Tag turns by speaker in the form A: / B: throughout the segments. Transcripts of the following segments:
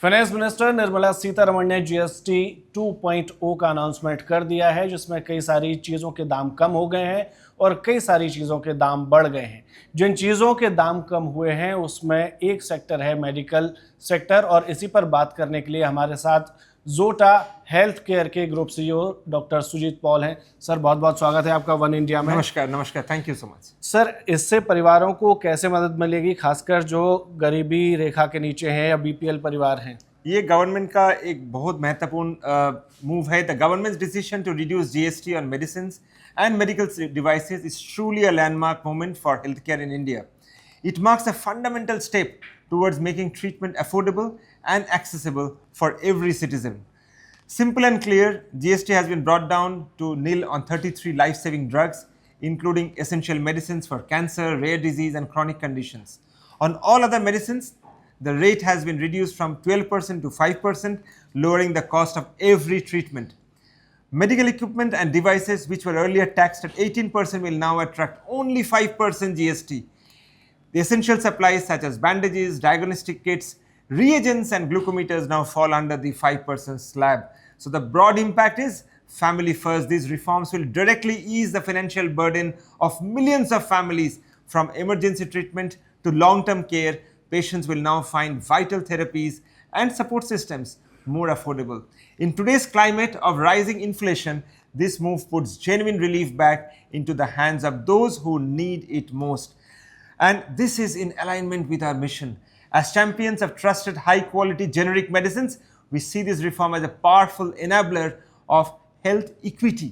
A: Finance minister Nirmala Sitharaman ने GST 2.0 का announcement कर दिया है, जिसमें कई सारी चीज़ों के दाम कम हो गए हैं और कई सारी चीज़ों के दाम बढ़ गए हैं। जिन चीज़ों के दाम कम हुए हैं उसमें एक सेक्टर है मेडिकल सेक्टर, और इसी पर बात करने के लिए हमारे साथ जोटा हेल्थ केयर के group CEO doctor Sujit Paul हैं। सर, बहुत बहुत स्वागत है आपका वन इंडिया में।
B: नमस्कार, thank you so much.
A: Sir, इससे परिवारों को कैसे मदद मिलेगी, खासकर जो गरीबी रेखा के नीचे हैं या बीपीएल परिवार हैं?
B: ये गवर्नमेंट का एक बहुत महत्वपूर्ण मूव है। The government's decision to reduce GST on medicines and medical devices is truly a landmark moment for health care in India. It marks a fundamental step towards making treatment affordable and accessible for every citizen. Simple and clear, GST has been brought down to nil on 33 life-saving drugs, including essential medicines for cancer, rare disease, and chronic conditions. On all other medicines, the rate has been reduced from 12% to 5%, lowering the cost of every treatment. Medical equipment and devices which were earlier taxed at 18% will now attract only 5% GST. The essential supplies such as bandages, diagnostic kits, reagents and glucometers now fall under the 5% slab. So the broad impact is family first. These reforms will directly ease the financial burden of millions of families. From emergency treatment to long-term care, patients will now find vital therapies and support systems more affordable. In today's climate of rising inflation, this move puts genuine relief back into the hands of those who need it most. And this is in alignment with our mission. As champions of trusted high-quality generic medicines, we see this reform as a powerful enabler of health equity.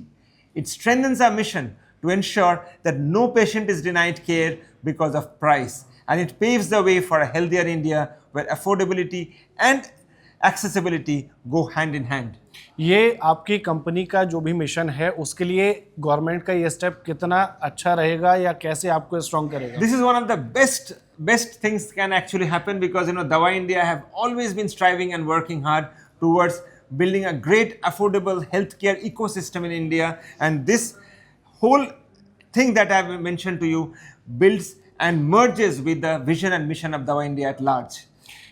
B: It strengthens our mission to ensure that no patient is denied care because of price. And it paves the way for a healthier India where affordability and accessibility go hand in hand.
A: ये आपकी company का जो भी mission है उसके लिए government का ये स्टेप कितना अच्छा रहेगा या कैसे आपको स्ट्रॉन्ग करेगा?
B: This is one of the best things can actually happen because Dawai India have always been striving and working hard towards building a great affordable healthcare ecosystem in India, and this whole thing that I have mentioned to you builds and merges with the vision and mission of Dawai India at large.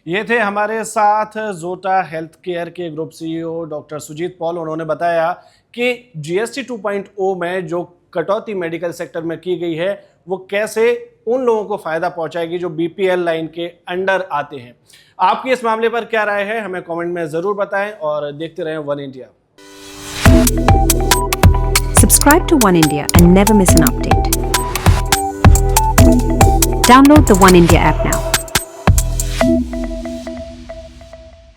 A: ये थे हमारे साथ Zota health care के group CEO doctor Sujit Paul. उन्होंने बताया कि GST 2.0 में जो कटौती मेडिकल सेक्टर में की गई है वो कैसे उन लोगों को फ़ायदा पहुंचाएगी जो बीपीएल लाइन के अंडर आते हैं। आपकी इस मामले पर क्या राय है, हमें कमेंट में ज़रूर बताएं और देखते रहें one India.
C: Subscribe to One India and never miss an update. Download the One India app now.